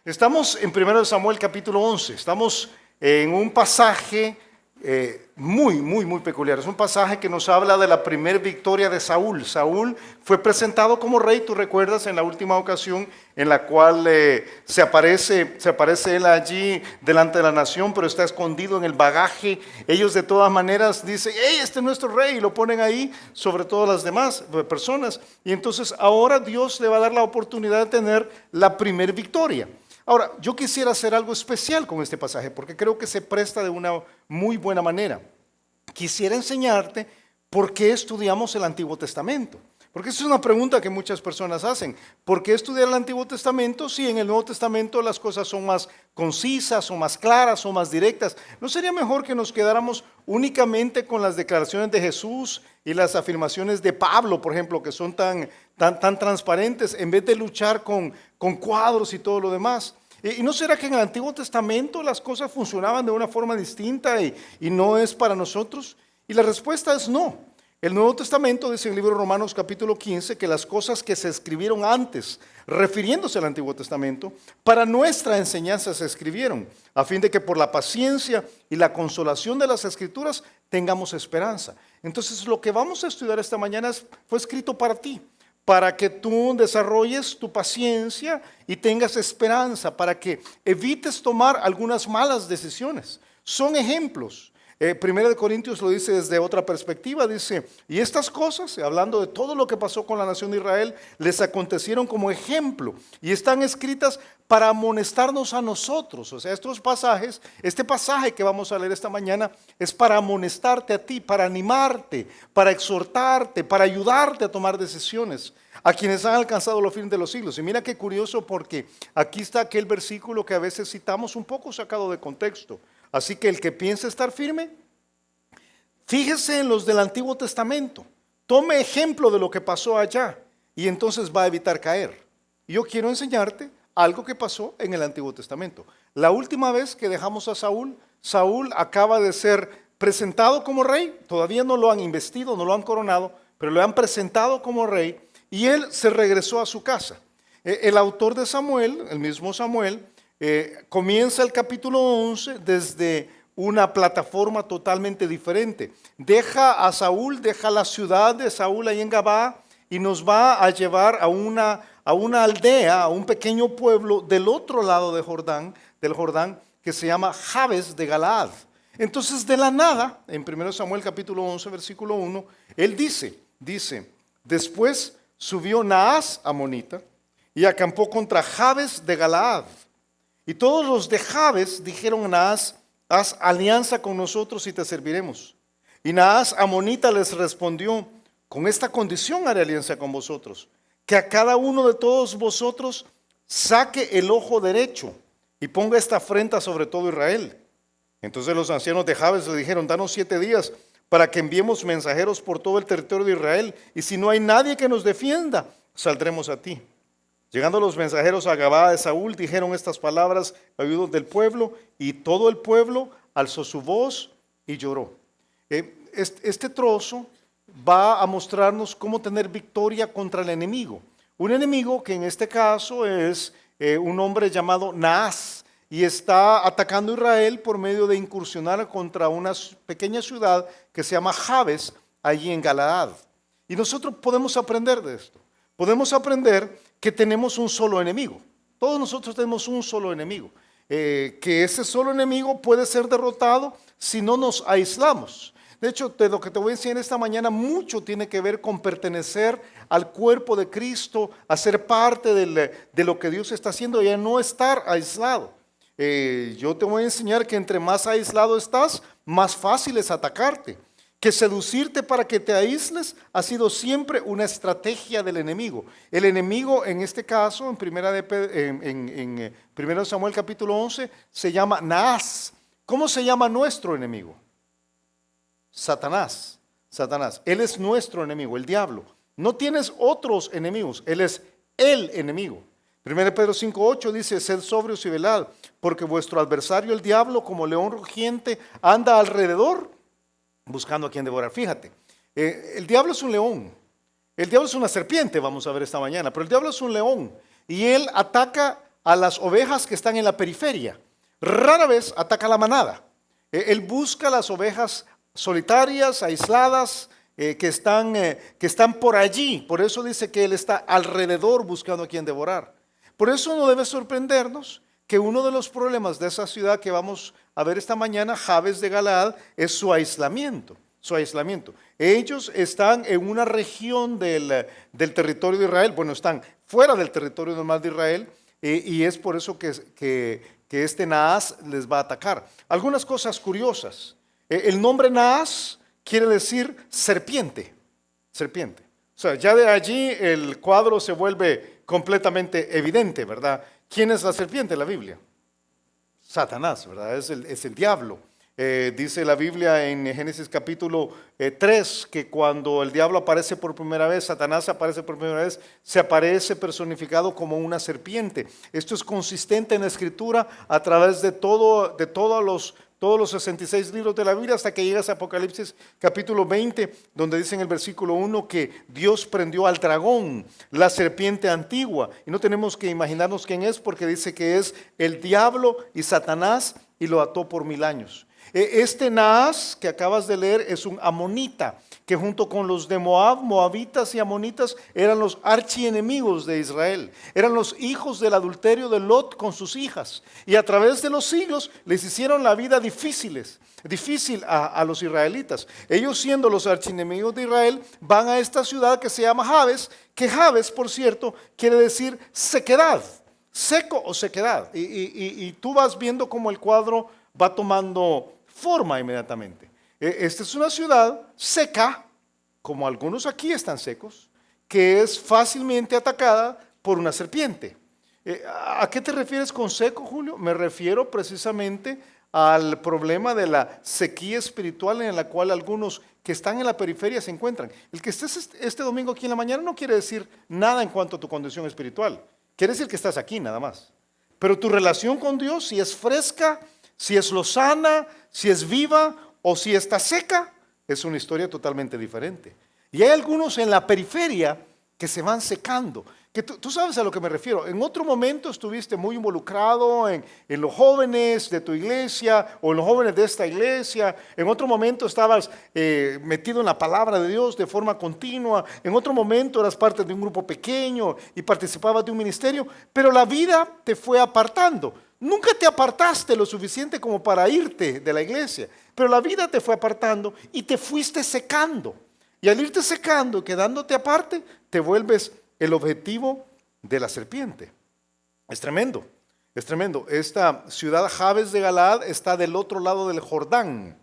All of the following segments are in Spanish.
Estamos en 1 Samuel capítulo 11, estamos en un pasaje muy peculiar. Es un pasaje que nos habla de la primera victoria de Saúl. Saúl fue presentado como rey, tú recuerdas, en la última ocasión en la cual se aparece él allí delante de la nación, pero está escondido en el bagaje. Ellos de todas maneras dicen, hey, este es nuestro rey, y lo ponen ahí sobre todas las demás personas. Y entonces ahora Dios le va a dar la oportunidad de tener la primera victoria. Ahora, yo quisiera hacer algo especial con este pasaje porque creo que se presta de una muy buena manera. Quisiera enseñarte por qué estudiamos el Antiguo Testamento. Porque esa es una pregunta que muchas personas hacen. ¿Por qué estudiar el Antiguo Testamento si en el Nuevo Testamento las cosas son más concisas o más claras o más directas? ¿No sería mejor que nos quedáramos únicamente con las declaraciones de Jesús y las afirmaciones de Pablo, por ejemplo, que son tan transparentes, en vez de luchar con cuadros y todo lo demás? ¿Y no será que en el Antiguo Testamento las cosas funcionaban de una forma distinta y no es para nosotros? Y la respuesta es no. El Nuevo Testamento dice en el libro de Romanos capítulo 15 que las cosas que se escribieron antes, refiriéndose al Antiguo Testamento, para nuestra enseñanza se escribieron, a fin de que por la paciencia y la consolación de las Escrituras tengamos esperanza. Entonces lo que vamos a estudiar esta mañana fue escrito para ti, para que tú desarrolles tu paciencia y tengas esperanza, para que evites tomar algunas malas decisiones. Son ejemplos. Primera de Corintios lo dice desde otra perspectiva, dice, y estas cosas, hablando de todo lo que pasó con la nación de Israel, les acontecieron como ejemplo y están escritas para amonestarnos a nosotros. O sea, estos pasajes, este pasaje que vamos a leer esta mañana es para amonestarte a ti, para animarte, para exhortarte, para ayudarte a tomar decisiones a quienes han alcanzado los fines de los siglos. Y mira qué curioso, porque aquí está aquel versículo que a veces citamos un poco sacado de contexto. Así que el que piense estar firme, fíjese en los del Antiguo Testamento, tome ejemplo de lo que pasó allá y entonces va a evitar caer. Yo quiero enseñarte algo que pasó en el Antiguo Testamento. La última vez que dejamos a Saúl, Saúl acaba de ser presentado como rey, todavía no lo han investido, no lo han coronado, pero lo han presentado como rey y él se regresó a su casa. El autor de Samuel, el mismo Samuel, comienza el capítulo 11 desde una plataforma totalmente diferente. Deja a Saúl, deja la ciudad de Saúl ahí en Gabá y nos va a llevar a una aldea, a un pequeño pueblo del otro lado del Jordán, que se llama Jabes de Galaad. Entonces, de la nada, en 1 Samuel capítulo 11, versículo 1, él dice, después subió Naas amonita y acampó contra Jabes de Galaad. Y todos los de Jabes dijeron a Naas, haz alianza con nosotros y te serviremos. Y Naas amonita les respondió, con esta condición haré alianza con vosotros, que a cada uno de todos vosotros saque el ojo derecho y ponga esta afrenta sobre todo Israel. Entonces los ancianos de Jabes le dijeron, danos 7 días para que enviemos mensajeros por todo el territorio de Israel, y si no hay nadie que nos defienda, saldremos a ti. Llegando los mensajeros a Gabá de Saúl, dijeron estas palabras a oídos del pueblo, y todo el pueblo alzó su voz y lloró. Este trozo va a mostrarnos cómo tener victoria contra el enemigo. Un enemigo que en este caso es un hombre llamado Naas, y está atacando a Israel por medio de incursionar contra una pequeña ciudad que se llama Jabes, allí en Galaad. Y nosotros podemos aprender de esto. Podemos aprender que tenemos un solo enemigo. Todos nosotros tenemos un solo enemigo. Que ese solo enemigo puede ser derrotado si no nos aislamos. De hecho, de lo que te voy a enseñar esta mañana, mucho tiene que ver con pertenecer al cuerpo de Cristo, a ser parte de lo que Dios está haciendo y a no estar aislado. Yo te voy a enseñar que entre más aislado estás, más fácil es atacarte. Que seducirte para que te aísles ha sido siempre una estrategia del enemigo. El enemigo en este caso, en 1 Samuel capítulo 11, se llama Naas. ¿Cómo se llama nuestro enemigo? Satanás. Él es nuestro enemigo, el diablo. No tienes otros enemigos, él es el enemigo. 1 Pedro 5:8 dice, sed sobrios y velad, porque vuestro adversario el diablo, como león rugiente, anda alrededor buscando a quien devorar. Fíjate, el diablo es un león, el diablo es una serpiente, vamos a ver esta mañana, pero el diablo es un león y él ataca a las ovejas que están en la periferia. Rara vez ataca la manada. Él busca las ovejas solitarias, aisladas, que están por allí. Por eso dice que Él está alrededor buscando a quien devorar. Por eso no debe sorprendernos que uno de los problemas de esa ciudad que vamos a ver esta mañana, Jabes de Galaad, es su aislamiento. Su aislamiento. Ellos están en una región del territorio de Israel, bueno, están fuera del territorio normal de Israel, y es por eso que este Naas les va a atacar. Algunas cosas curiosas. El nombre Naas quiere decir serpiente, serpiente. O sea, ya de allí el cuadro se vuelve completamente evidente, ¿verdad? ¿Quién es la serpiente en la Biblia? Satanás, ¿verdad? Es el diablo. Dice la Biblia en Génesis capítulo 3 que cuando el diablo aparece por primera vez, Satanás aparece por primera vez, se aparece personificado como una serpiente. Esto es consistente en la Escritura a través de todos los 66 libros de la Biblia hasta que llegas a Apocalipsis capítulo 20, donde dice en el versículo 1 que Dios prendió al dragón, la serpiente antigua. Y no tenemos que imaginarnos quién es porque dice que es el diablo y Satanás y lo ató por 1000 años. Este Naas que acabas de leer es un amonita, que junto con los de Moab, moabitas y amonitas, eran los archienemigos de Israel. Eran los hijos del adulterio de Lot con sus hijas. Y a través de los siglos les hicieron la vida difícil a los israelitas. Ellos, siendo los archienemigos de Israel, van a esta ciudad que se llama Jabes, que Jabes, por cierto, quiere decir sequedad, seco o sequedad. Y tú vas viendo cómo el cuadro va tomando forma inmediatamente. Esta es una ciudad seca, como algunos aquí están secos, que es fácilmente atacada por una serpiente. ¿A qué te refieres con seco, Julio? Me refiero precisamente al problema de la sequía espiritual en la cual algunos que están en la periferia se encuentran. El que estés este domingo aquí en la mañana no quiere decir nada en cuanto a tu condición espiritual. Quiere decir que estás aquí nada más. Pero tu relación con Dios, si es fresca, si es lozana, si es viva o si está seca, es una historia totalmente diferente. Y hay algunos en la periferia que se van secando. Que tú sabes a lo que me refiero. En otro momento estuviste muy involucrado en los jóvenes de tu iglesia o en los jóvenes de esta iglesia. En otro momento estabas metido en la palabra de Dios de forma continua. En otro momento eras parte de un grupo pequeño y participabas de un ministerio. Pero la vida te fue apartando. Nunca te apartaste lo suficiente como para irte de la iglesia. Pero la vida te fue apartando y te fuiste secando. Y al irte secando y quedándote aparte, te vuelves el objetivo de la serpiente. Es tremendo, es tremendo. Esta ciudad Jabes de Galaad está del otro lado del Jordán.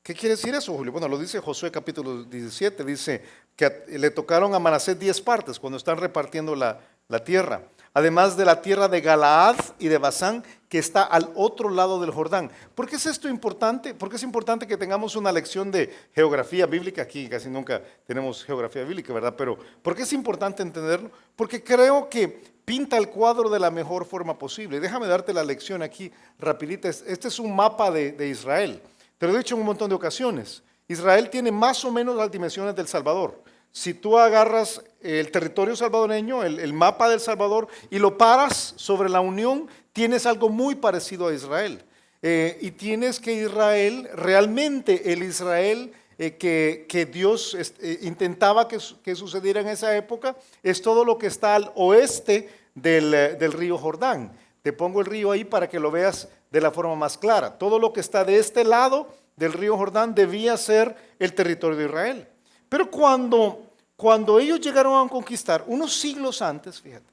¿Qué quiere decir eso, Julio? Bueno, lo dice Josué capítulo 17, dice que le tocaron a Manasés 10 partes cuando están repartiendo la tierra. Además de la tierra de Galaad y de Basán, que está al otro lado del Jordán. ¿Por qué es esto importante? Porque es importante que tengamos una lección de geografía bíblica. Aquí casi nunca tenemos geografía bíblica, ¿verdad? Pero ¿por qué es importante entenderlo? Porque creo que pinta el cuadro de la mejor forma posible. Déjame darte la lección aquí rapidita. Este es un mapa de Israel. Te lo he dicho en un montón de ocasiones. Israel tiene más o menos las dimensiones del Salvador. Si tú agarras el territorio salvadoreño, el mapa del Salvador, y lo paras sobre la Unión, tienes algo muy parecido a Israel. Y tienes que Israel, realmente el Israel que Dios intentaba que sucediera en esa época, es todo lo que está al oeste del río Jordán. Te pongo el río ahí para que lo veas de la forma más clara. Todo lo que está de este lado del río Jordán debía ser el territorio de Israel. Pero cuando ellos llegaron a conquistar, unos siglos antes, fíjate,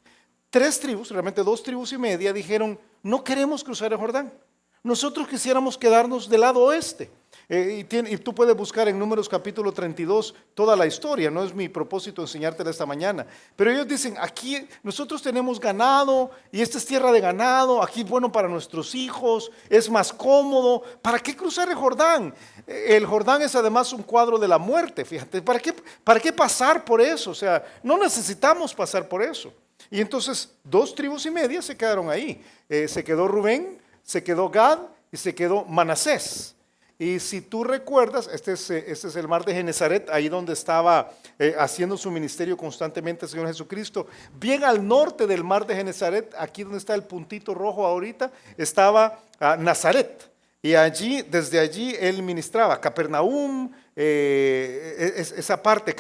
3 tribus, realmente 2 tribus y media, dijeron, no queremos cruzar el Jordán. Nosotros quisiéramos quedarnos del lado oeste. Y tú puedes buscar en Números capítulo 32 toda la historia, no es mi propósito enseñártela esta mañana. Pero ellos dicen, aquí nosotros tenemos ganado y esta es tierra de ganado, aquí es bueno para nuestros hijos, es más cómodo. ¿Para qué cruzar el Jordán? El Jordán es además un cuadro de la muerte, fíjate. ¿Para qué pasar por eso? O sea, no necesitamos pasar por eso. Y entonces 2 tribus y media se quedaron ahí. Se quedó Rubén, se quedó Gad y se quedó Manasés. Y si tú recuerdas, este es el mar de Genesaret, ahí donde estaba haciendo su ministerio constantemente el Señor Jesucristo. Bien al norte del mar de Genesaret, aquí donde está el puntito rojo ahorita, estaba Nazaret. Y allí, desde allí, él ministraba. Capernaum, esa parte,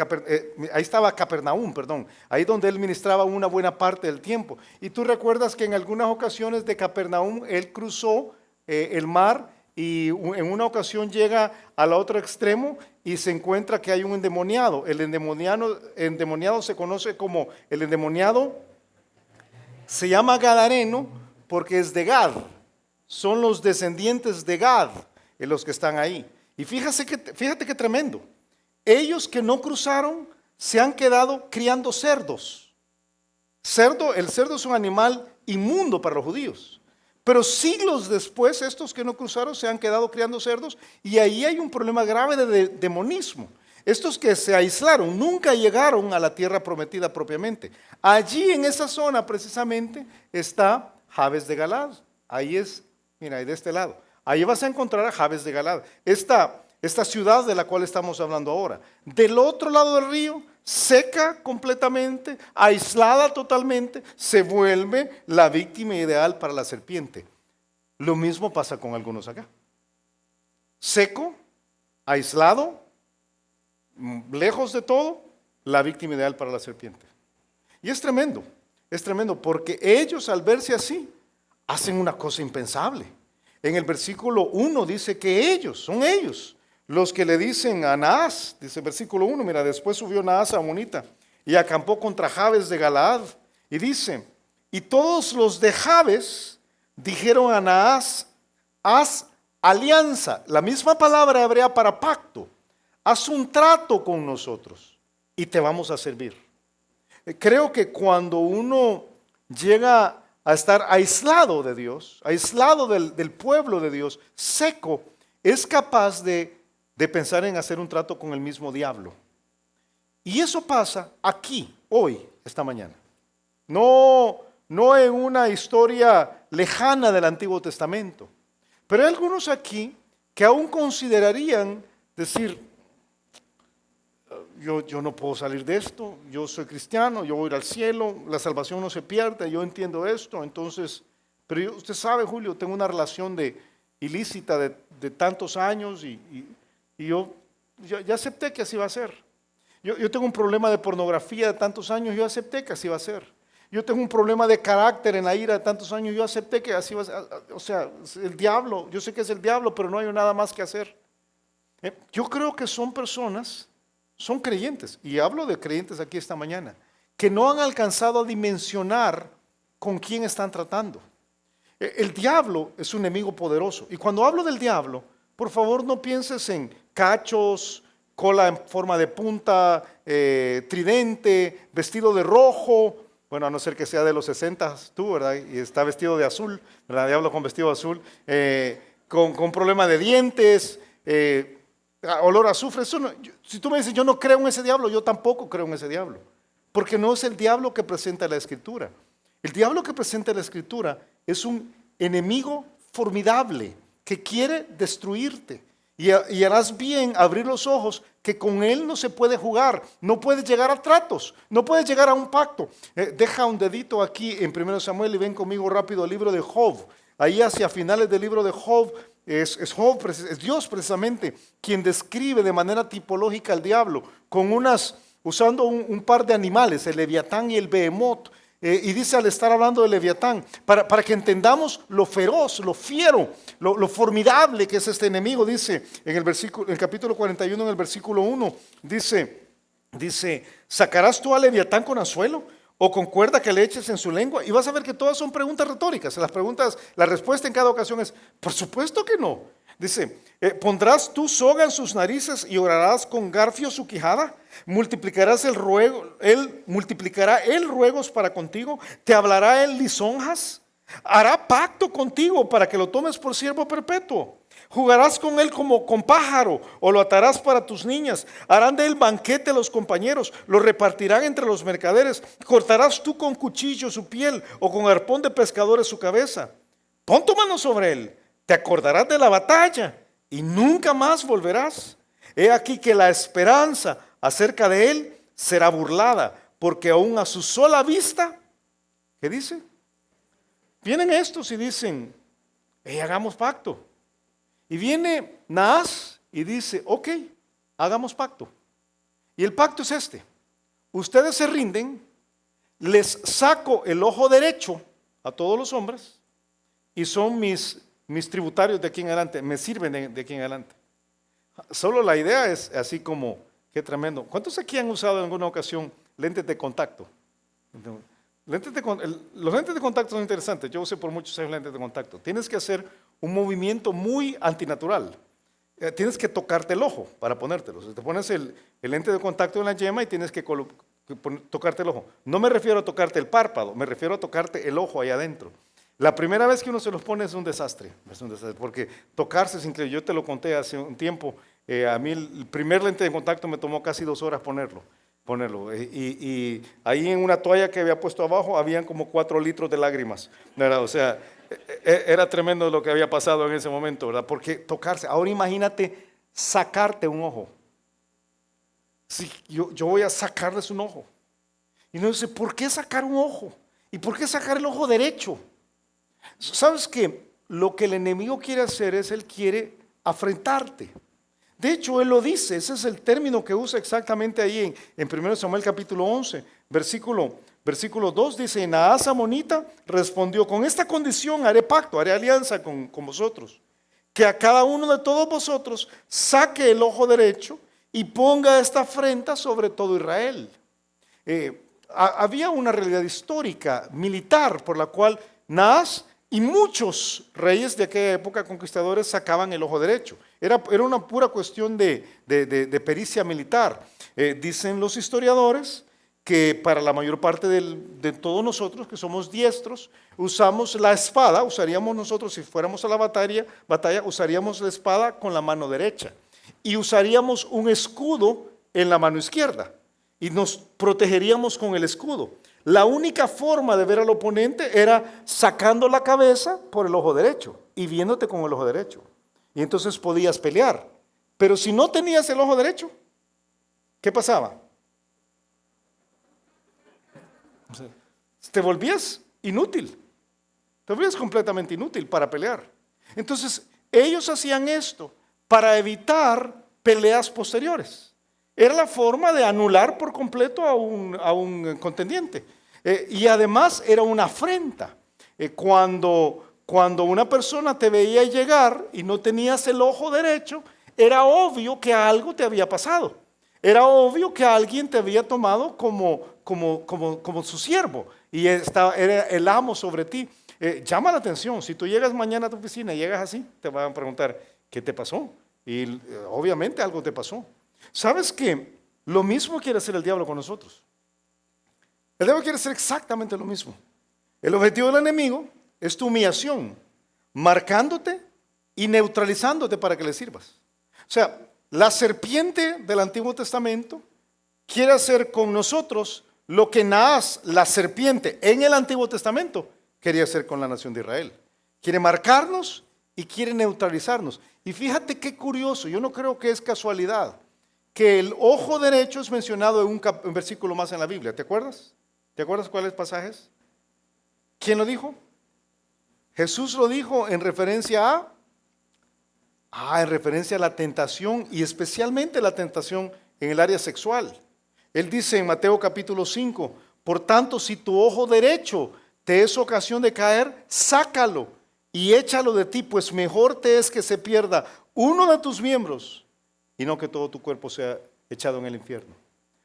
ahí estaba Capernaum, perdón, ahí donde él ministraba una buena parte del tiempo. Y tú recuerdas que en algunas ocasiones de Capernaum, él cruzó el mar y en una ocasión llega al otro extremo y se encuentra que hay un endemoniado. El endemoniado se conoce como el endemoniado, se llama Gadareno porque es de Gad. Son los descendientes de Gad los que están ahí. Y fíjate qué tremendo. Ellos que no cruzaron se han quedado criando cerdos. El cerdo es un animal inmundo para los judíos. Pero siglos después, estos que no cruzaron se han quedado criando cerdos y ahí hay un problema grave de demonismo. Estos que se aislaron nunca llegaron a la tierra prometida propiamente. Allí en esa zona precisamente está Jabes de Galad. Ahí es, mira, ahí de este lado. Ahí vas a encontrar a Jabes de Galad. Esta ciudad de la cual estamos hablando ahora. Del otro lado del río, seca completamente, aislada totalmente, se vuelve la víctima ideal para la serpiente. Lo mismo pasa con algunos acá. Seco, aislado, lejos de todo, la víctima ideal para la serpiente. Y es tremendo porque ellos al verse así, hacen una cosa impensable. En el versículo 1 dice que son ellos, los que le dicen a Naas, dice el versículo 1, mira, después subió Naas a Amonita y acampó contra Jabes de Galaad. Y dice, y todos los de Jabes dijeron a Naas, haz alianza, la misma palabra hebrea para pacto, haz un trato con nosotros y te vamos a servir. Creo que cuando uno llega a estar aislado de Dios, aislado del pueblo de Dios, seco, es capaz de pensar en hacer un trato con el mismo diablo. Y eso pasa aquí, hoy, esta mañana. No en una historia lejana del Antiguo Testamento. Pero hay algunos aquí que aún considerarían decir, yo no puedo salir de esto, yo soy cristiano, yo voy a ir al cielo, la salvación no se pierde, yo entiendo esto, entonces, pero usted sabe, Julio, tengo una relación ilícita de tantos años y yo ya acepté que así va a ser. Yo tengo un problema de pornografía de tantos años, yo acepté que así va a ser. Yo tengo un problema de carácter en la ira de tantos años, yo acepté que así va a ser. O sea, el diablo, yo sé que es el diablo, pero no hay nada más que hacer. Yo creo que son personas, son creyentes, y hablo de creyentes aquí esta mañana, que no han alcanzado a dimensionar con quién están tratando. El diablo es un enemigo poderoso, y cuando hablo del diablo, por favor no pienses en cachos, cola en forma de punta, tridente, vestido de rojo, bueno, a no ser que sea de los 60 tú, ¿verdad? Y está vestido de azul, ¿verdad? Diablo con vestido azul, con problema de dientes, olor a azufre. Eso no, si tú me dices, yo no creo en ese diablo, yo tampoco creo en ese diablo, porque no es el diablo que presenta la Escritura. El diablo que presenta la Escritura es un enemigo formidable que quiere destruirte. Y harás bien abrir los ojos que con él no se puede jugar, no puedes llegar a tratos, no puedes llegar a un pacto. Deja un dedito aquí en 1 Samuel y ven conmigo rápido al libro de Job. Ahí hacia finales del libro de Job, es Dios precisamente quien describe de manera tipológica al diablo, usando un par de animales, el Leviatán y el Behemoth. Y dice al estar hablando de Leviatán, para que entendamos lo feroz, lo fiero, lo formidable que es este enemigo, dice en el capítulo 41, en el versículo 1, dice, ¿sacarás tú a Leviatán con anzuelo o con cuerda que le eches en su lengua? Y vas a ver que todas son preguntas retóricas. La respuesta en cada ocasión es, por supuesto que no. Dice, ¿pondrás tú soga en sus narices y orarás con garfio su quijada? ¿Multiplicará él ruegos para contigo? ¿Te hablará él lisonjas? ¿Hará pacto contigo para que lo tomes por siervo perpetuo? ¿Jugarás con él como con pájaro o lo atarás para tus niñas? ¿Harán de él banquete los compañeros? ¿Lo repartirán entre los mercaderes? ¿Cortarás tú con cuchillo su piel o con arpón de pescadores su cabeza? Pon tu mano sobre él. Te acordarás de la batalla y nunca más volverás. He aquí que la esperanza acerca de él será burlada, porque aún a su sola vista, ¿qué dice? Vienen estos y dicen, hagamos pacto. Y viene Naas y dice, ok, hagamos pacto. Y el pacto es este: ustedes se rinden, les saco el ojo derecho a todos los hombres y son mis tributarios de aquí en adelante, me sirven de aquí en adelante. Solo la idea es así como, qué tremendo. ¿Cuántos aquí han usado en alguna ocasión lentes de contacto? Los lentes de contacto son interesantes. Yo usé por muchos años lentes de contacto. Tienes que hacer un movimiento muy antinatural. Tienes que tocarte el ojo para ponértelos. Te pones el lente de contacto en la yema y tienes que tocarte el ojo. No me refiero a tocarte el párpado, me refiero a tocarte el ojo ahí adentro. La primera vez que uno se los pone es un desastre, porque tocarse es increíble. Yo te lo conté hace un tiempo. A mí el primer lente de contacto me tomó casi 2 horas ponerlo. Y ahí en una toalla que había puesto abajo habían como 4 litros de lágrimas, ¿verdad? O sea, era tremendo lo que había pasado en ese momento, ¿verdad? Porque tocarse, ahora imagínate sacarte un ojo. Sí, yo voy a sacarles un ojo. Y no sé, ¿por qué sacar un ojo? ¿Y por qué sacar el ojo derecho? ¿Sabes qué? Lo que el enemigo quiere hacer es, él quiere afrentarte. De hecho, él lo dice, ese es el término que usa exactamente ahí en 1 Samuel capítulo 11, versículo 2, dice, Naas amonita respondió, con esta condición haré pacto, haré alianza con vosotros, que a cada uno de todos vosotros saque el ojo derecho y ponga esta afrenta sobre todo Israel. Había una realidad histórica, militar, por la cual Naas y muchos reyes de aquella época conquistadores sacaban el ojo derecho. Era una pura cuestión de pericia militar. Dicen los historiadores que para la mayor parte de todos nosotros que somos diestros, usamos la espada, usaríamos nosotros, si fuéramos a la batalla, usaríamos la espada con la mano derecha y usaríamos un escudo en la mano izquierda y nos protegeríamos con el escudo. La única forma de ver al oponente era sacando la cabeza por el ojo derecho y viéndote con el ojo derecho. Y entonces podías pelear. Pero si no tenías el ojo derecho, ¿qué pasaba? Te volvías inútil. Te volvías completamente inútil para pelear. Entonces, ellos hacían esto para evitar peleas posteriores. Era la forma de anular por completo a un contendiente. Y además era una afrenta. Cuando una persona te veía llegar y no tenías el ojo derecho, era obvio que algo te había pasado. Era obvio que alguien te había tomado como su siervo y era el amo sobre ti. Llama la atención. Si tú llegas mañana a tu oficina y llegas así, te van a preguntar, ¿qué te pasó? Y obviamente algo te pasó. ¿Sabes qué? Lo mismo quiere hacer el diablo con nosotros. El diablo quiere hacer exactamente lo mismo. El objetivo del enemigo es tu humillación, marcándote y neutralizándote para que le sirvas. O sea, la serpiente del Antiguo Testamento quiere hacer con nosotros lo que Naas, la serpiente en el Antiguo Testamento, quería hacer con la nación de Israel. Quiere marcarnos y quiere neutralizarnos. Y fíjate qué curioso, yo no creo que es casualidad que el ojo derecho es mencionado en un versículo más en la Biblia. ¿Te acuerdas? ¿Te acuerdas cuáles pasajes? ¿Quién lo dijo? Jesús lo dijo en referencia a la tentación y especialmente la tentación en el área sexual. Él dice en Mateo capítulo 5, por tanto, si tu ojo derecho te es ocasión de caer, sácalo y échalo de ti, pues mejor te es que se pierda uno de tus miembros y no que todo tu cuerpo sea echado en el infierno.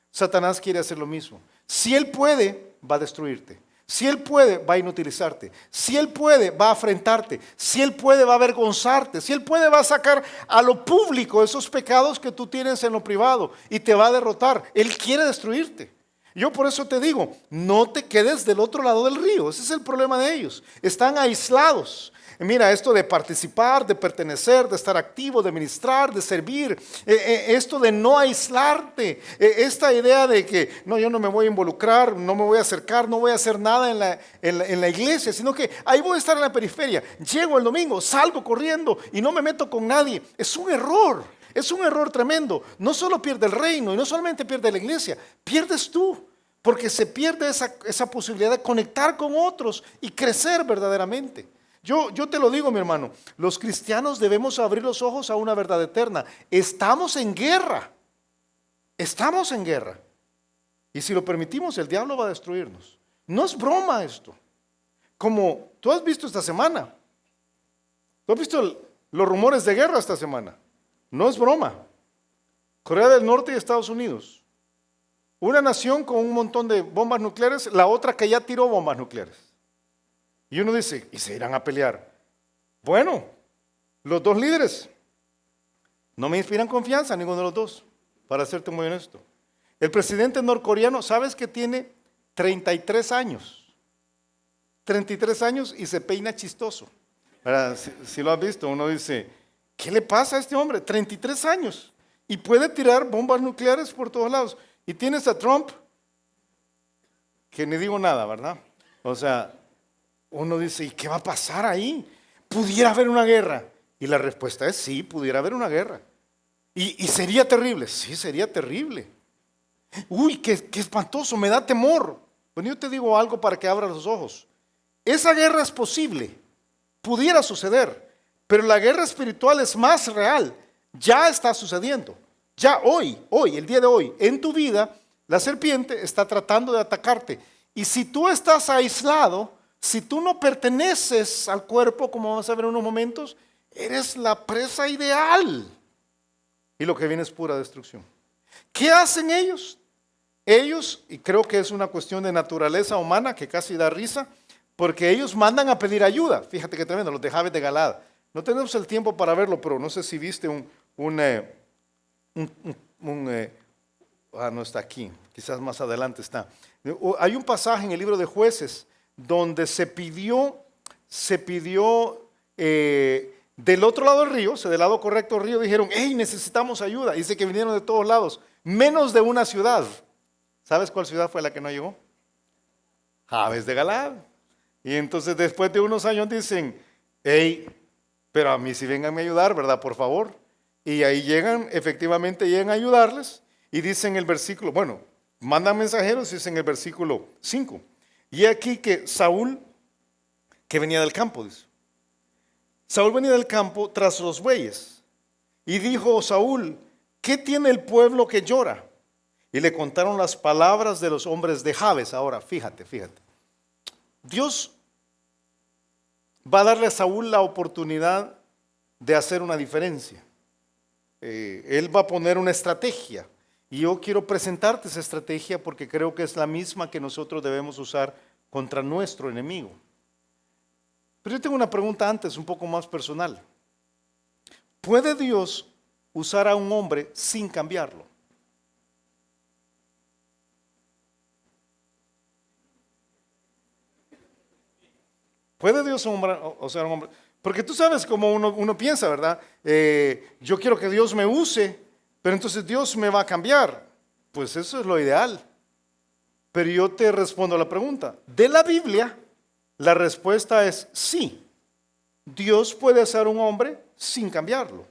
Satanás quiere hacer lo mismo. Si él puede, va a destruirte. Si él puede, va a inutilizarte. Si él puede, va a afrentarte. Si él puede, va a avergonzarte. Si él puede, va a sacar a lo público esos pecados que tú tienes en lo privado y te va a derrotar. Él quiere destruirte. Yo por eso te digo, no te quedes del otro lado del río. Ese es el problema de ellos. Están aislados. Mira, esto de participar, de pertenecer, de estar activo, de ministrar, de servir, esto de no aislarte, esta idea de que no, yo no me voy a involucrar, no me voy a acercar, no voy a hacer nada en la iglesia, sino que ahí voy a estar en la periferia. Llego el domingo, salgo corriendo y no me meto con nadie. Es un error. Es un error tremendo. No solo pierde el reino y no solamente pierde la iglesia, pierdes tú, porque se pierde esa posibilidad de conectar con otros y crecer verdaderamente. Yo te lo digo, mi hermano, los cristianos debemos abrir los ojos a una verdad eterna. Estamos en guerra. Estamos en guerra. Y si lo permitimos, el diablo va a destruirnos. No es broma esto. Como tú has visto esta semana. Tú has visto los rumores de guerra esta semana. No es broma. Corea del Norte y Estados Unidos. Una nación con un montón de bombas nucleares, la otra que ya tiró bombas nucleares. Y uno dice, ¿y se irán a pelear? Bueno, los dos líderes no me inspiran confianza, ninguno de los dos, para serte muy honesto. El presidente norcoreano, ¿sabes que tiene 33 años? 33 años y se peina chistoso. Si lo has visto, uno dice, ¿qué le pasa a este hombre? 33 años y puede tirar bombas nucleares por todos lados. Y tienes a Trump, que ni digo nada, ¿verdad? O sea, uno dice, ¿y qué va a pasar ahí? ¿Pudiera haber una guerra? Y la respuesta es sí, pudiera haber una guerra. ¿Y sería terrible? Sí, sería terrible. Uy, qué espantoso, me da temor. Bueno, yo te digo algo para que abras los ojos. Esa guerra es posible, pudiera suceder, pero la guerra espiritual es más real. Ya está sucediendo. Ya hoy, el día de hoy, en tu vida, la serpiente está tratando de atacarte. Y si tú estás aislado, si tú no perteneces al cuerpo, como vamos a ver en unos momentos, eres la presa ideal. Y lo que viene es pura destrucción. ¿Qué hacen ellos? Ellos, y creo que es una cuestión de naturaleza humana que casi da risa, porque ellos mandan a pedir ayuda. Fíjate qué tremendo, los de Jabes de Galaad. No tenemos el tiempo para verlo, pero no sé si viste no está aquí, quizás más adelante está. Hay un pasaje en el libro de Jueces donde se pidió del otro lado del río, del lado correcto del río, dijeron, hey, necesitamos ayuda. Dice que vinieron de todos lados, menos de una ciudad. ¿Sabes cuál ciudad fue la que no llegó? Jabes de Galaad. Y entonces después de unos años dicen, hey, pero a mí sí vengan a ayudar, ¿verdad? Por favor. Y ahí efectivamente llegan a ayudarles. Y dicen el versículo, bueno, mandan mensajeros, dice en el versículo 5. Y aquí que Saúl, que venía del campo, dice. Saúl venía del campo tras los bueyes. Y dijo Saúl, ¿qué tiene el pueblo que llora? Y le contaron las palabras de los hombres de Jabes. Ahora, fíjate. Dios va a darle a Saúl la oportunidad de hacer una diferencia. Él va a poner una estrategia. Y yo quiero presentarte esa estrategia porque creo que es la misma que nosotros debemos usar contra nuestro enemigo. Pero yo tengo una pregunta antes, un poco más personal. ¿Puede Dios usar a un hombre sin cambiarlo? ¿Puede Dios usar a un hombre? Porque tú sabes cómo uno piensa, ¿verdad? Yo quiero que Dios me use, pero entonces Dios me va a cambiar. Pues eso es lo ideal. Pero yo te respondo a la pregunta. De la Biblia, la respuesta es sí. Dios puede hacer un hombre sin cambiarlo.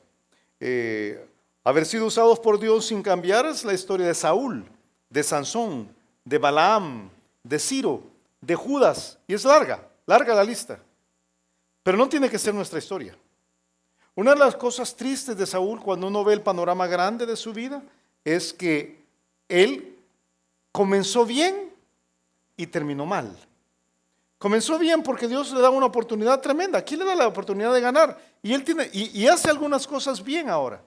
Haber sido usados por Dios sin cambiar es la historia de Saúl, de Sansón, de Balaam, de Ciro, de Judas. Y es larga la lista. Pero no tiene que ser nuestra historia. Una de las cosas tristes de Saúl cuando uno ve el panorama grande de su vida es que él comenzó bien y terminó mal. Comenzó bien porque Dios le da una oportunidad tremenda. Aquí le da la oportunidad de ganar. Y él y hace algunas cosas bien ahora.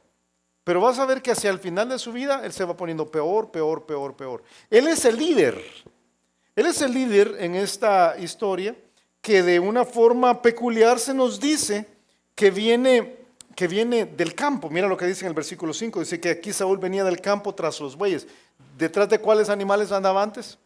Pero vas a ver que hacia el final de su vida él se va poniendo peor. Él es el líder. Él es el líder en esta historia que de una forma peculiar se nos dice que viene que viene del campo. Mira lo que dice en el versículo 5, dice que aquí Saúl venía del campo tras los bueyes. ¿Detrás de cuáles animales andaba antes?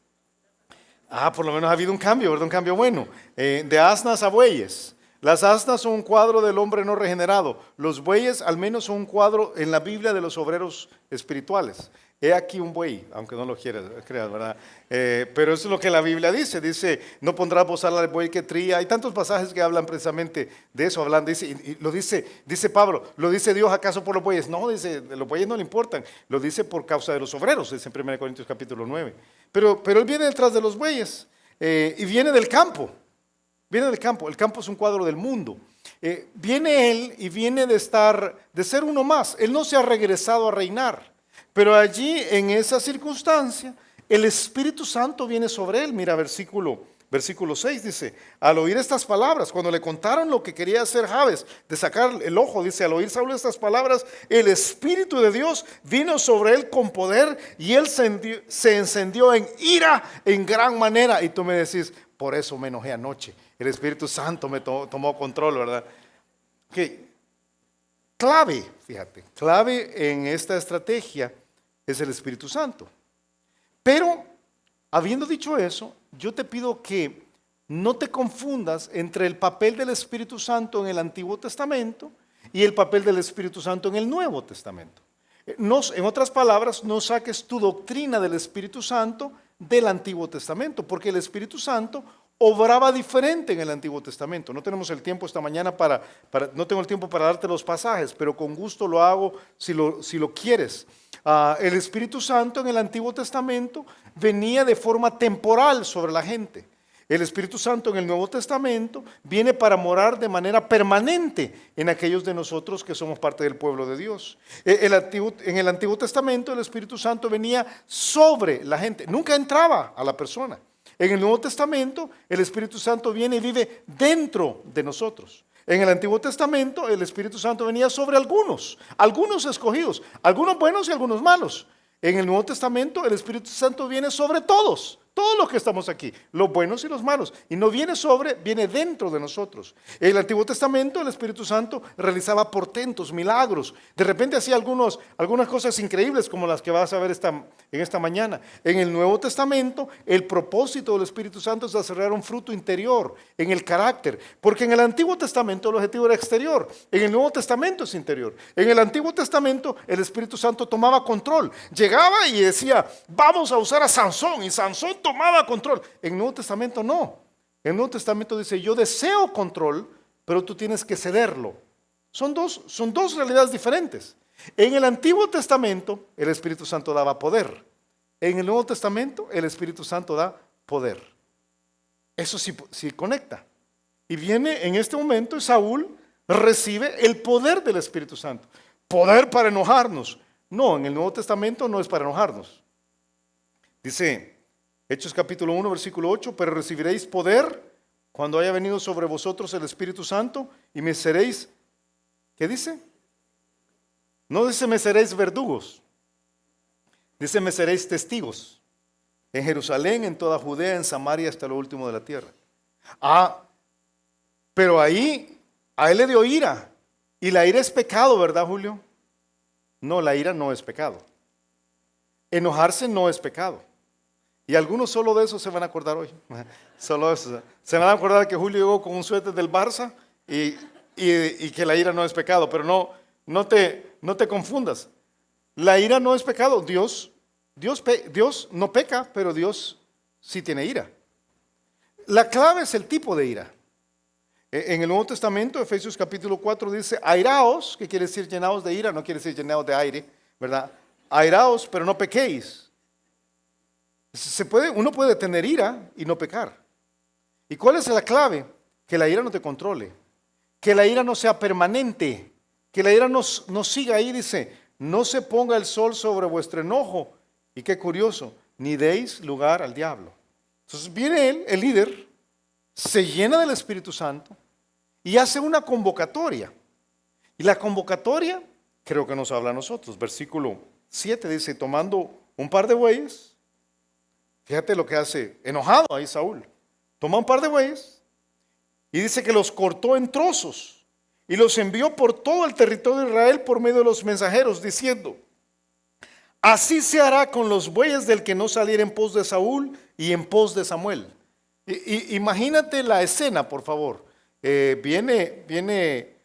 Por lo menos ha habido un cambio, ¿verdad? Un cambio bueno. De asnas a bueyes. Las asnas son un cuadro del hombre no regenerado. Los bueyes al menos son un cuadro en la Biblia de los obreros espirituales. He aquí un buey, aunque no lo creas, ¿verdad? Pero eso es lo que la Biblia dice. Dice, no pondrás bozal al buey que tría. Hay tantos pasajes que hablan precisamente de eso. Dice Pablo, ¿lo dice Dios acaso por los bueyes? No, dice, los bueyes no le importan. Lo dice por causa de los obreros, dice en 1 Corintios capítulo 9. Pero él viene detrás de los bueyes y viene del campo. Viene del campo. El campo es un cuadro del mundo. Viene él y viene de ser uno más. Él no se ha regresado a reinar. Pero allí, en esa circunstancia, el Espíritu Santo viene sobre él. Mira, versículo 6 dice, al oír estas palabras, cuando le contaron lo que quería hacer Jabes, de sacar el ojo, dice, al oír Saúl estas palabras, el Espíritu de Dios vino sobre él con poder y él se encendió en ira en gran manera. Y tú me decís, por eso me enojé anoche. El Espíritu Santo me tomó control, ¿verdad? Clave en esta estrategia es el Espíritu Santo. Pero, habiendo dicho eso, yo te pido que no te confundas entre el papel del Espíritu Santo en el Antiguo Testamento y el papel del Espíritu Santo en el Nuevo Testamento. En otras palabras, no saques tu doctrina del Espíritu Santo del Antiguo Testamento, porque el Espíritu Santo obraba diferente en el Antiguo Testamento. No tenemos el tiempo esta mañana no tengo el tiempo para darte los pasajes, pero con gusto lo hago si lo quieres. El Espíritu Santo en el Antiguo Testamento venía de forma temporal sobre la gente. El Espíritu Santo en el Nuevo Testamento viene para morar de manera permanente en aquellos de nosotros que somos parte del pueblo de Dios. En el Antiguo Testamento el Espíritu Santo venía sobre la gente, nunca entraba a la persona. En el Nuevo Testamento el Espíritu Santo viene y vive dentro de nosotros. En el Antiguo Testamento el Espíritu Santo venía sobre algunos escogidos, algunos buenos y algunos malos. En el Nuevo Testamento el Espíritu Santo viene sobre todos los que estamos aquí, los buenos y los malos. Y no viene viene dentro de nosotros. En el Antiguo Testamento el Espíritu Santo realizaba portentos, milagros. De repente hacía algunas cosas increíbles como las que vas a ver en esta mañana. En el Nuevo Testamento el propósito del Espíritu Santo es desarrollar un fruto interior en el carácter. Porque en el Antiguo Testamento el objetivo era exterior. En el Nuevo Testamento es interior. En el Antiguo Testamento el Espíritu Santo tomaba control. Llegaba y decía, vamos a usar a Sansón. Y Sansón tomaba control. En el Nuevo Testamento no. En el Nuevo Testamento dice, yo deseo control, pero tú tienes que cederlo. Son dos realidades diferentes. En el Antiguo Testamento el Espíritu Santo daba poder. En el Nuevo Testamento el Espíritu Santo da poder. Eso sí conecta. Y viene en este momento Saúl recibe el poder del Espíritu Santo. Poder para enojarnos. No, en el Nuevo Testamento no es para enojarnos. Dice Hechos capítulo 1, versículo 8, pero recibiréis poder cuando haya venido sobre vosotros el Espíritu Santo y me seréis, ¿qué dice? No dice me seréis verdugos, dice me seréis testigos en Jerusalén, en toda Judea, en Samaria, hasta lo último de la tierra. Pero ahí a él le dio ira, y la ira es pecado, ¿verdad, Julio? No, la ira no es pecado. Enojarse no es pecado. Y algunos solo de eso se van a acordar hoy. Solo eso. Se van a acordar que Julio llegó con un suéter del Barça y que la ira no es pecado. Pero no te confundas. La ira no es pecado. Dios no peca, pero Dios sí tiene ira. La clave es el tipo de ira. En el Nuevo Testamento, Efesios capítulo 4 dice, airaos, que quiere decir llenados de ira, no quiere decir llenados de aire, ¿verdad? Airaos, pero no pequéis. Uno puede tener ira y no pecar. ¿Y cuál es la clave? Que la ira no te controle, que la ira no sea permanente, que la ira no siga ahí, dice, no se ponga el sol sobre vuestro enojo. Y qué curioso, ni deis lugar al diablo. Entonces viene él, el líder, se llena del Espíritu Santo y hace una convocatoria. Y la convocatoria creo que nos habla a nosotros. Versículo 7 dice, tomando un par de bueyes. Fíjate lo que hace, enojado ahí Saúl. Toma un par de bueyes y dice que los cortó en trozos y los envió por todo el territorio de Israel por medio de los mensajeros, diciendo: así se hará con los bueyes del que no saliera en pos de Saúl y en pos de Samuel. Imagínate la escena, por favor. Viene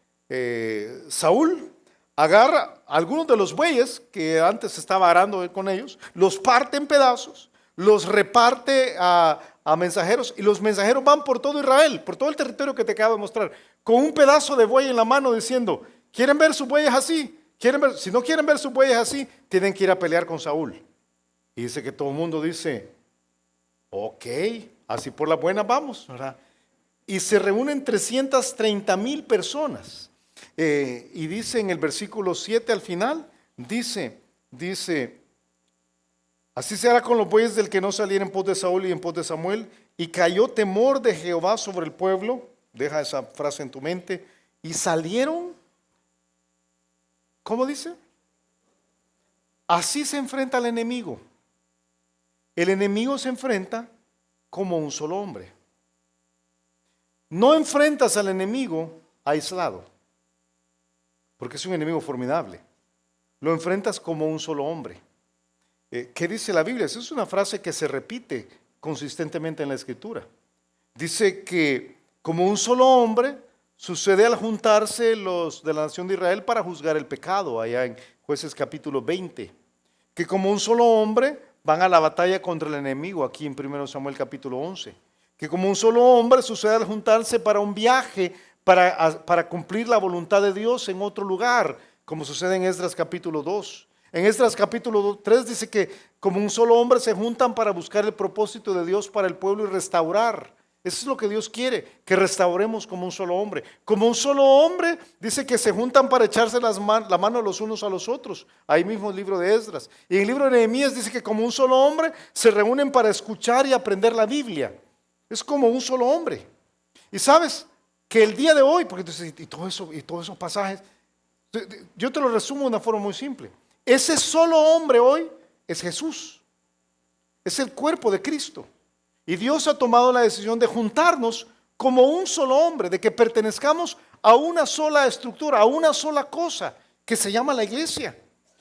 Saúl, agarra algunos de los bueyes que antes estaba arando con ellos, los parte en pedazos, los reparte a mensajeros, y los mensajeros van por todo Israel, por todo el territorio que te acabo de mostrar, con un pedazo de buey en la mano diciendo: ¿quieren ver sus bueyes así? Si no quieren ver sus bueyes así, tienen que ir a pelear con Saúl. Y dice que todo el mundo dice: ok, así por la buena vamos, ¿verdad? Y se reúnen 330,000 personas. Y dice en el versículo 7 al final, dice, así se hará con los bueyes del que no saliera en pos de Saúl y en pos de Samuel. Y cayó temor de Jehová sobre el pueblo. Deja esa frase en tu mente. Y salieron, ¿cómo dice? Así se enfrenta al enemigo. El enemigo se enfrenta como un solo hombre. No enfrentas al enemigo aislado, porque es un enemigo formidable. Lo enfrentas como un solo hombre. ¿Qué dice la Biblia? Esa es una frase que se repite consistentemente en la Escritura. Dice que como un solo hombre sucede al juntarse los de la nación de Israel para juzgar el pecado, allá en Jueces capítulo 20. Que como un solo hombre van a la batalla contra el enemigo, aquí en 1 Samuel capítulo 11. Que como un solo hombre sucede al juntarse para un viaje, para cumplir la voluntad de Dios en otro lugar, como sucede en Esdras capítulo 2. En Esdras capítulo 3 dice que como un solo hombre se juntan para buscar el propósito de Dios para el pueblo y restaurar. Eso es lo que Dios quiere, que restauremos como un solo hombre. Como un solo hombre dice que se juntan para echarse la mano los unos a los otros. Ahí mismo el libro de Esdras. Y en el libro de Nehemías dice que como un solo hombre se reúnen para escuchar y aprender la Biblia. Es como un solo hombre. Y sabes que el día de hoy, porque y todos esos pasajes, yo te lo resumo de una forma muy simple. Ese solo hombre hoy es Jesús. Es el cuerpo de Cristo. Y Dios ha tomado la decisión de juntarnos como un solo hombre, de que pertenezcamos a una sola estructura, a una sola cosa, que se llama la iglesia.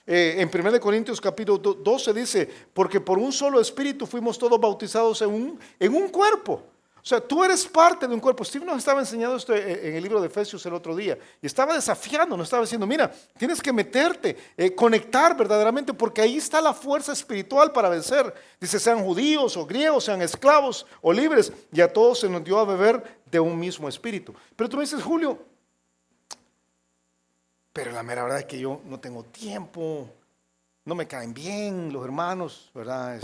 En 1 Corintios capítulo 12 dice: porque por un solo espíritu fuimos todos bautizados en un cuerpo. O sea, tú eres parte de un cuerpo. Steve nos estaba enseñando esto en el libro de Efesios el otro día. Y estaba desafiando, nos estaba diciendo: mira, tienes que meterte, conectar verdaderamente, porque ahí está la fuerza espiritual para vencer. Dice: sean judíos o griegos, sean esclavos o libres, y a todos se nos dio a beber de un mismo espíritu. Pero tú me dices: Julio, pero la mera verdad es que yo no tengo tiempo, no me caen bien los hermanos, ¿verdad?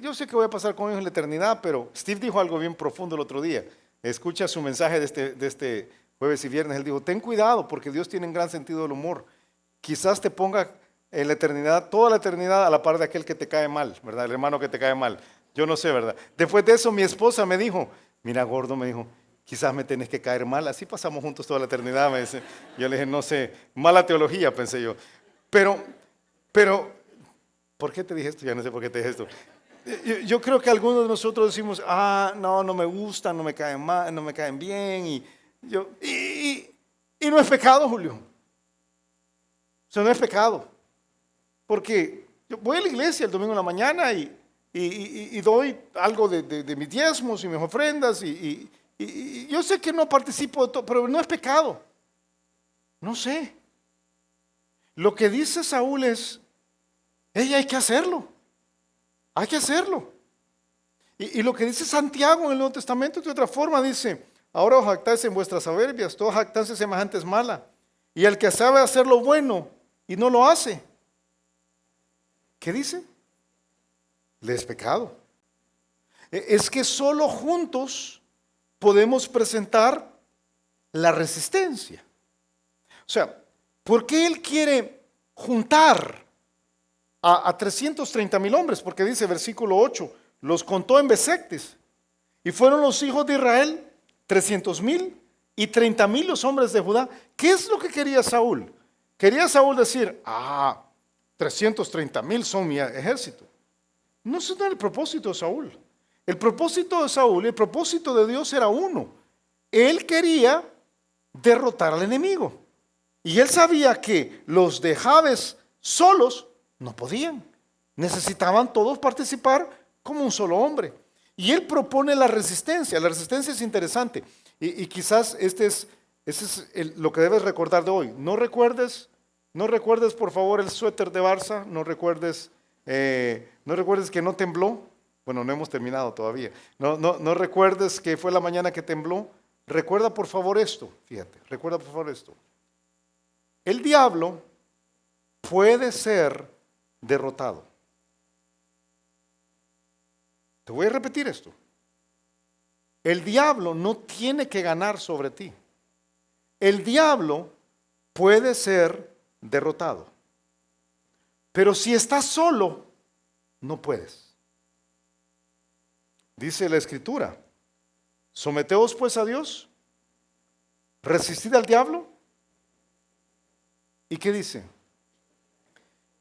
Yo sé que voy a pasar con ellos en la eternidad, pero Steve dijo algo bien profundo el otro día. Escucha su mensaje de este jueves y viernes. Él dijo: ten cuidado, porque Dios tiene un gran sentido del humor. Quizás te ponga en la eternidad, toda la eternidad, a la par de aquel que te cae mal, ¿verdad? El hermano que te cae mal. Yo no sé, ¿verdad? Después de eso, mi esposa me dijo: mira, gordo, me dijo, quizás me tenés que caer mal. Así pasamos juntos toda la eternidad, me dice. Yo le dije: no sé, mala teología, pensé yo. Pero, ¿por qué te dije esto? Ya no sé por qué te dije esto. Yo creo que algunos de nosotros decimos: no me gustan, no me caen mal, no me caen bien. Y no es pecado, Julio. O sea, no es pecado. Porque yo voy a la iglesia el domingo en la mañana y doy algo de mis diezmos y mis ofrendas. Y yo sé que no participo de todo, pero no es pecado. No sé. Lo que dice Saúl es: hay que hacerlo. Hay que hacerlo. Y lo que dice Santiago en el Nuevo Testamento de otra forma dice: ahora os jactáis en vuestras soberbias, toda jactancia semejante es mala. Y el que sabe hacer lo bueno y no lo hace, ¿qué dice? Le es pecado. Es que solo juntos podemos presentar la resistencia. O sea, ¿por qué él quiere juntar a 330,000 hombres? Porque dice versículo 8, los contó en besectes, y fueron los hijos de Israel 300,000 y 30,000 los hombres de Judá. ¿Qué es lo que quería Saúl? Quería Saúl decir: 330,000 son mi ejército. No, ese no era el propósito de Saúl. El propósito de Saúl, el propósito de Dios era uno. Él quería derrotar al enemigo. Y él sabía que los de Jabes solos no podían. Necesitaban todos participar como un solo hombre. Y él propone la resistencia. La resistencia es interesante. Y quizás ese es lo que debes recordar de hoy. No recuerdes por favor el suéter de Barça. No recuerdes que no tembló. Bueno, no hemos terminado todavía. No recuerdes que fue la mañana que tembló. Recuerda por favor esto. Fíjate, recuerda por favor esto. El diablo puede ser derrotado. Te voy a repetir esto. El diablo no tiene que ganar sobre ti. El diablo puede ser derrotado. Pero si estás solo, no puedes. Dice la Escritura, someteos pues a Dios, resistid al diablo. ¿Y qué dice?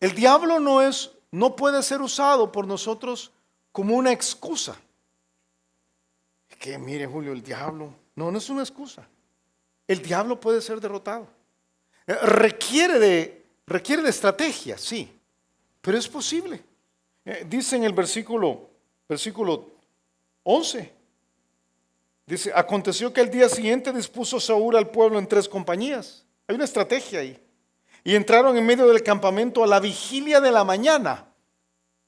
El diablo no puede ser usado por nosotros como una excusa. Que mire, Julio, el diablo, no es una excusa. El diablo puede ser derrotado. Requiere de estrategia, sí, pero es posible. Dice en el versículo 11, dice, aconteció que el día siguiente dispuso Saúl al pueblo en 3 compañías. Hay una estrategia ahí. Y entraron en medio del campamento a la vigilia de la mañana.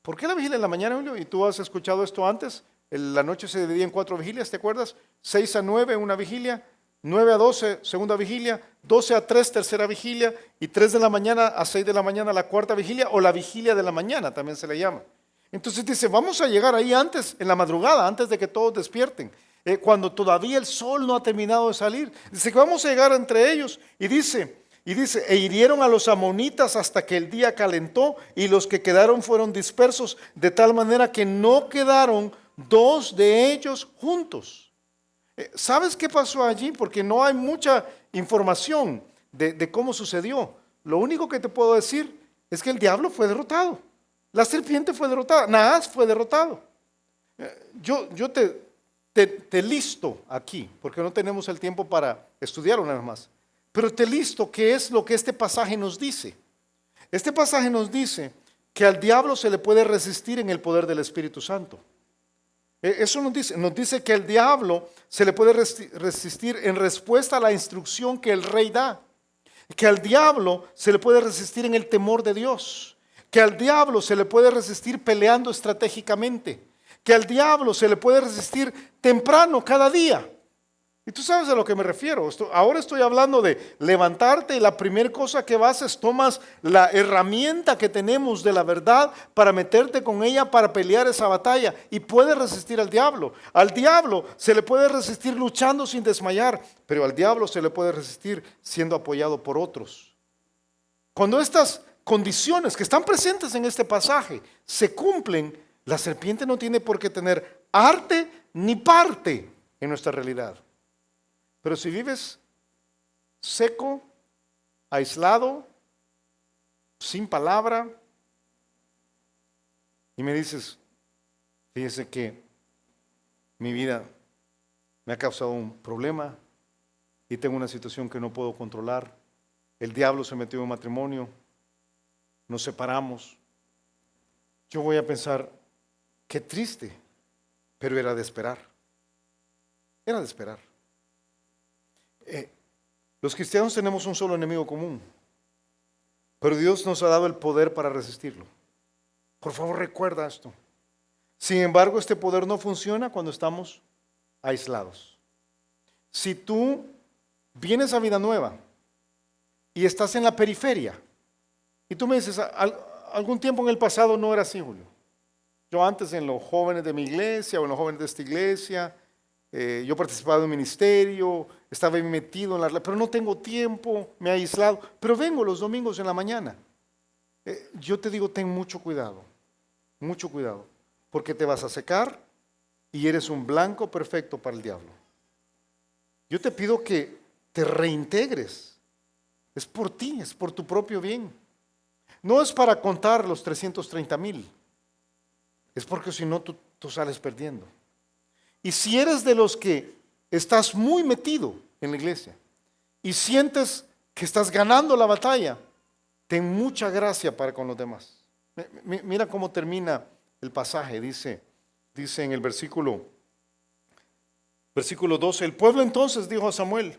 ¿Por qué la vigilia de la mañana, Julio? Y tú has escuchado esto antes. La noche se dividía en 4 vigilias, ¿te acuerdas? 6 a 9, una vigilia. 9 a 12, segunda vigilia. 12 a 3, tercera vigilia. Y 3 de la mañana a 6 de la mañana, la cuarta vigilia. O la vigilia de la mañana, también se le llama. Entonces dice, vamos a llegar ahí antes, en la madrugada, antes de que todos despierten. Cuando todavía el sol no ha terminado de salir. Dice que vamos a llegar entre ellos. Y dice, e hirieron a los amonitas hasta que el día calentó, y los que quedaron fueron dispersos, de tal manera que no quedaron 2 de ellos juntos. ¿Sabes qué pasó allí? Porque no hay mucha información de cómo sucedió. Lo único que te puedo decir es que el diablo fue derrotado. La serpiente fue derrotada. Naas fue derrotado. Yo te listo aquí, porque no tenemos el tiempo para estudiarlo nada más. Pero te listo qué es lo que este pasaje nos dice. Este pasaje nos dice que al diablo se le puede resistir en el poder del Espíritu Santo. Eso nos dice que al diablo se le puede resistir en respuesta a la instrucción que el rey da. Que al diablo se le puede resistir en el temor de Dios. Que al diablo se le puede resistir peleando estratégicamente. Que al diablo se le puede resistir temprano cada día. Y tú sabes a lo que me refiero. Ahora estoy hablando de levantarte y la primera cosa que vas es tomas la herramienta que tenemos de la verdad para meterte con ella para pelear esa batalla y puedes resistir al diablo. Al diablo se le puede resistir luchando sin desmayar, pero al diablo se le puede resistir siendo apoyado por otros. Cuando estas condiciones que están presentes en este pasaje se cumplen, la serpiente no tiene por qué tener arte ni parte en nuestra realidad. Pero si vives seco, aislado, sin palabra, y me dices, fíjese que mi vida me ha causado un problema y tengo una situación que no puedo controlar, el diablo se metió en un matrimonio, nos separamos, yo voy a pensar, qué triste, pero era de esperar, era de esperar. Los cristianos tenemos un solo enemigo común, pero Dios nos ha dado el poder para resistirlo. Por favor, recuerda esto. Sin embargo, este poder no funciona cuando estamos aislados. Si tú vienes a Vida Nueva y estás en la periferia, y tú me dices, algún tiempo en el pasado no era así, Julio. Yo antes en los jóvenes de mi iglesia o en los jóvenes de esta iglesia, yo participaba en un ministerio, estaba metido en la... Pero no tengo tiempo, me he aislado. Pero vengo los domingos en la mañana. Yo te digo, ten mucho cuidado, porque te vas a secar y eres un blanco perfecto para el diablo. Yo te pido que te reintegres. Es por ti, es por tu propio bien. No es para contar los 330,000. Es porque si no, tú sales perdiendo. Y si eres de los que estás muy metido en la iglesia y sientes que estás ganando la batalla, ten mucha gracia para con los demás. Mira cómo termina el pasaje, dice en el versículo 12, el pueblo entonces dijo a Samuel,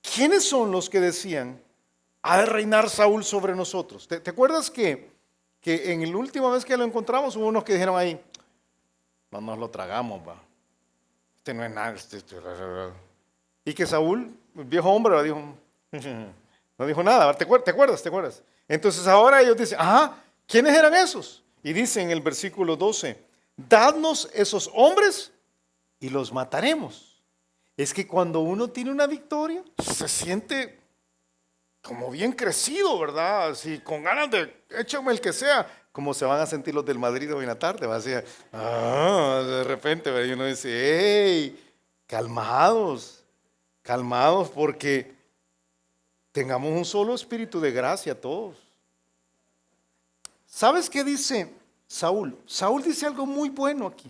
¿quiénes son los que decían, ha de reinar Saúl sobre nosotros? ¿Te acuerdas que en la última vez que lo encontramos hubo unos que dijeron ahí, no nos lo tragamos, va. Este no es nada. Y que Saúl, el viejo hombre, no dijo nada. ¿Te acuerdas? Entonces ahora ellos dicen, ¿quiénes eran esos? Y dice en el versículo 12, dadnos esos hombres y los mataremos. Es que cuando uno tiene una victoria, se siente como bien crecido, ¿verdad? Así, con ganas de, échame el que sea, como se van a sentir los del Madrid hoy en la tarde, va a decir, de repente, y uno dice, hey, calmados, porque tengamos un solo espíritu de gracia todos. ¿Sabes qué dice Saúl? Saúl dice algo muy bueno aquí.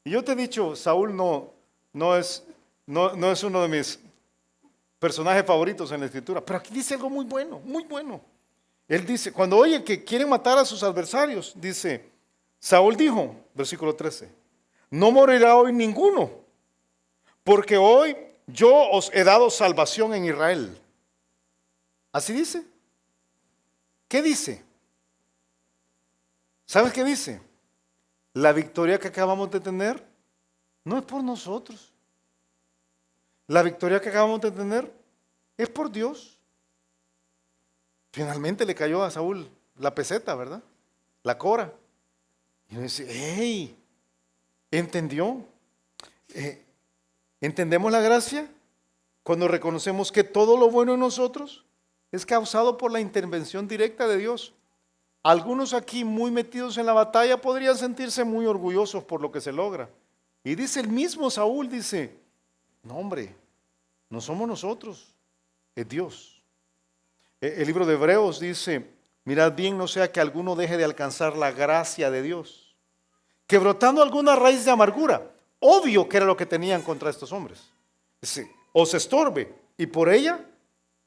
Y yo te he dicho, Saúl no es uno de mis personajes favoritos en la escritura, pero aquí dice algo muy bueno, muy bueno. Él dice, cuando oye que quieren matar a sus adversarios, dice, Saúl dijo, versículo 13, no morirá hoy ninguno, porque hoy yo os he dado salvación en Israel. ¿Así dice? ¿Qué dice? ¿Sabes qué dice? La victoria que acabamos de tener no es por nosotros. La victoria que acabamos de tener es por Dios. Finalmente le cayó a Saúl la peseta, ¿verdad? La cora. Y uno dice, ¡hey! ¿Entendió? ¿Entendemos la gracia? Cuando reconocemos que todo lo bueno en nosotros es causado por la intervención directa de Dios. Algunos aquí muy metidos en la batalla podrían sentirse muy orgullosos por lo que se logra. Y dice el mismo Saúl, dice, no hombre, no somos nosotros, es Dios. El libro de Hebreos dice, mirad bien, no sea que alguno deje de alcanzar la gracia de Dios, que brotando alguna raíz de amargura, obvio que era lo que tenían contra estos hombres, dice, os estorbe y por ella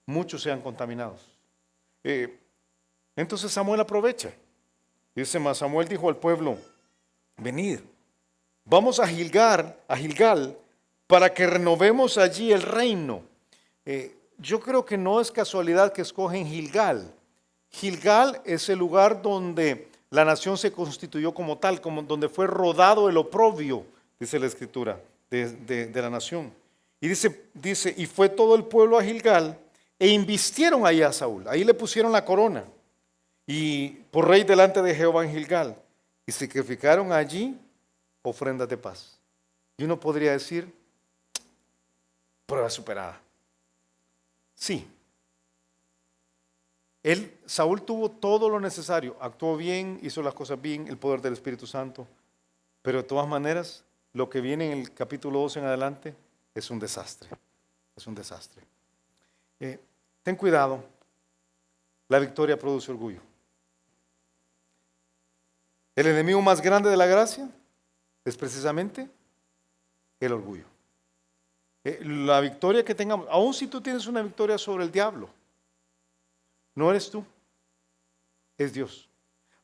muchos sean contaminados. Entonces Samuel aprovecha. Dice más, Samuel dijo al pueblo, venid, vamos a Gilgal, para que renovemos allí el reino. Yo creo que no es casualidad que escogen Gilgal. Gilgal es el lugar donde la nación se constituyó como tal, como donde fue rodado el oprobio, dice la escritura, de la nación. Y dice, y fue todo el pueblo a Gilgal e invistieron ahí a Saúl. Ahí le pusieron la corona. Y por rey delante de Jehová en Gilgal. Y sacrificaron allí ofrendas de paz. Y uno podría decir, prueba superada. Sí. Saúl tuvo todo lo necesario, actuó bien, hizo las cosas bien, el poder del Espíritu Santo. Pero de todas maneras, lo que viene en el capítulo 12 en adelante es un desastre. Es un desastre. Ten cuidado, la victoria produce orgullo. El enemigo más grande de la gracia es precisamente el orgullo. La victoria que tengamos, aun si tú tienes una victoria sobre el diablo, no eres tú, es Dios.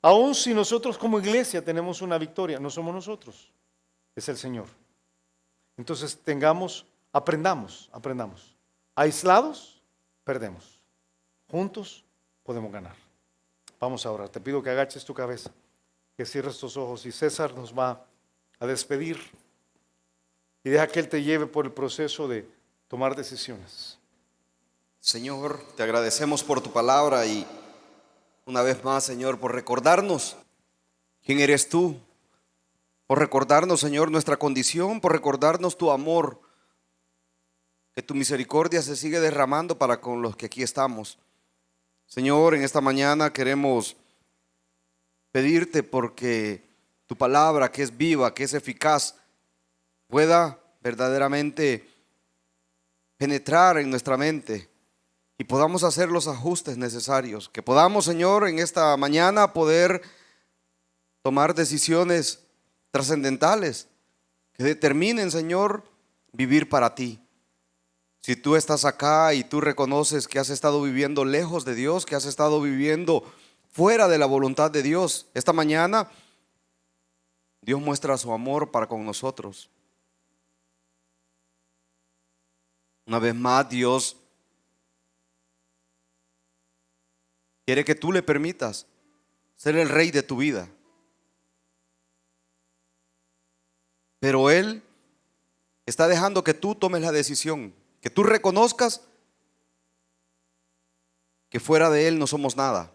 Aun si nosotros como iglesia tenemos una victoria, no somos nosotros, es el Señor. Entonces aprendamos. Aislados, perdemos. Juntos podemos ganar. Vamos a orar. Te pido que agaches tu cabeza, que cierres tus ojos y César nos va a despedir y deja que Él te lleve por el proceso de tomar decisiones. Señor, te agradecemos por tu palabra y una vez más, Señor, por recordarnos quién eres tú, por recordarnos, Señor, nuestra condición, por recordarnos tu amor, que tu misericordia se sigue derramando para con los que aquí estamos. Señor, en esta mañana queremos pedirte porque tu palabra, que es viva, que es eficaz, pueda verdaderamente penetrar en nuestra mente y podamos hacer los ajustes necesarios. Que podamos, Señor, en esta mañana poder tomar decisiones trascendentales que determinen, Señor, vivir para ti. Si tú estás acá y tú reconoces que has estado viviendo lejos de Dios, que has estado viviendo fuera de la voluntad de Dios, esta mañana Dios muestra su amor para con nosotros. Una vez más, Dios quiere que tú le permitas ser el rey de tu vida. Pero Él está dejando que tú tomes la decisión, que tú reconozcas que fuera de Él no somos nada.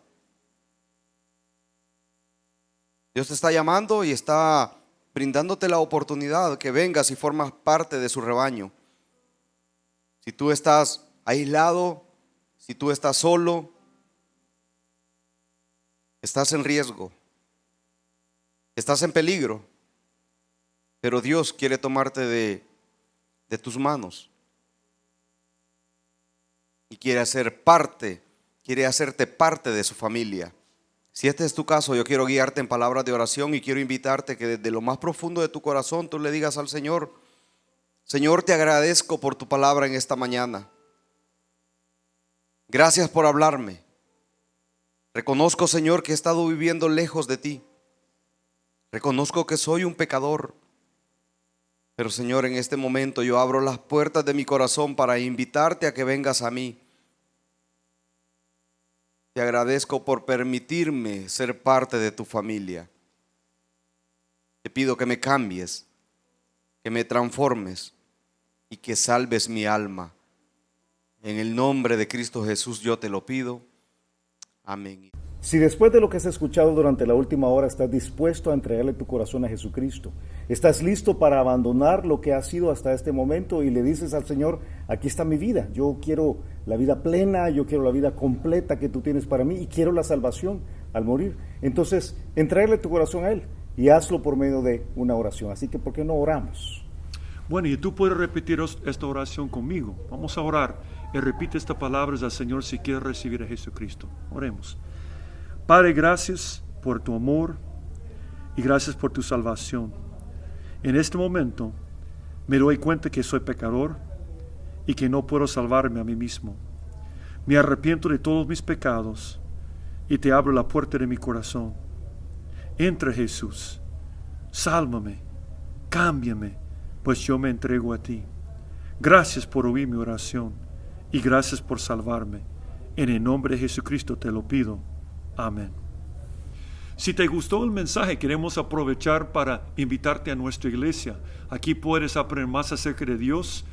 Dios te está llamando y está brindándote la oportunidad que vengas y formas parte de su rebaño. Si tú estás aislado, si tú estás solo, estás en riesgo, estás en peligro, pero Dios quiere tomarte de tus manos y quiere hacerte parte de su familia. Si este es tu caso, yo quiero guiarte en palabras de oración y quiero invitarte que desde lo más profundo de tu corazón tú le digas al Señor: Señor, te agradezco por tu palabra en esta mañana. Gracias por hablarme. Reconozco, Señor, que he estado viviendo lejos de ti. Reconozco que soy un pecador. Pero, Señor, en este momento yo abro las puertas de mi corazón para invitarte a que vengas a mí. Te agradezco por permitirme ser parte de tu familia. Te pido que me cambies, que me transformes y que salves mi alma. En el nombre de Cristo Jesús yo te lo pido. Amén. Si después de lo que has escuchado durante la última hora estás dispuesto a entregarle tu corazón a Jesucristo, estás listo para abandonar lo que has sido hasta este momento y le dices al Señor: aquí está mi vida, yo quiero la vida plena, yo quiero la vida completa que tú tienes para mí y quiero la salvación al morir, entonces entregarle tu corazón a Él y hazlo por medio de una oración. Así que, ¿por qué no oramos? Bueno, y tú puedes repetir esta oración conmigo. Vamos a orar y repite estas palabras al Señor si quieres recibir a Jesucristo. Oremos. Padre, gracias por tu amor y gracias por tu salvación. En este momento me doy cuenta que soy pecador y que no puedo salvarme a mí mismo. Me arrepiento de todos mis pecados y te abro la puerta de mi corazón. Entra, Jesús, sálvame, cámbiame, pues yo me entrego a ti. Gracias por oír mi oración y gracias por salvarme. En el nombre de Jesucristo te lo pido. Amén. Si te gustó el mensaje, queremos aprovechar para invitarte a nuestra iglesia. Aquí puedes aprender más acerca de Dios,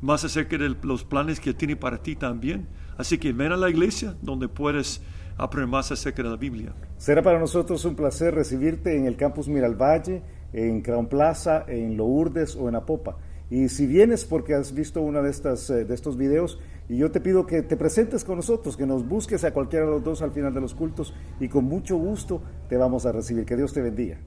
más acerca de los planes que tiene para ti también. Así que ven a la iglesia donde puedes aprender más acerca de la Biblia. Será para nosotros un placer recibirte en el Campus Miralvalle, en Crown Plaza, en Lourdes o en Apopa. Y si vienes porque has visto una de estos videos, y yo te pido que te presentes con nosotros, que nos busques a cualquiera de los dos al final de los cultos y con mucho gusto te vamos a recibir. Que Dios te bendiga.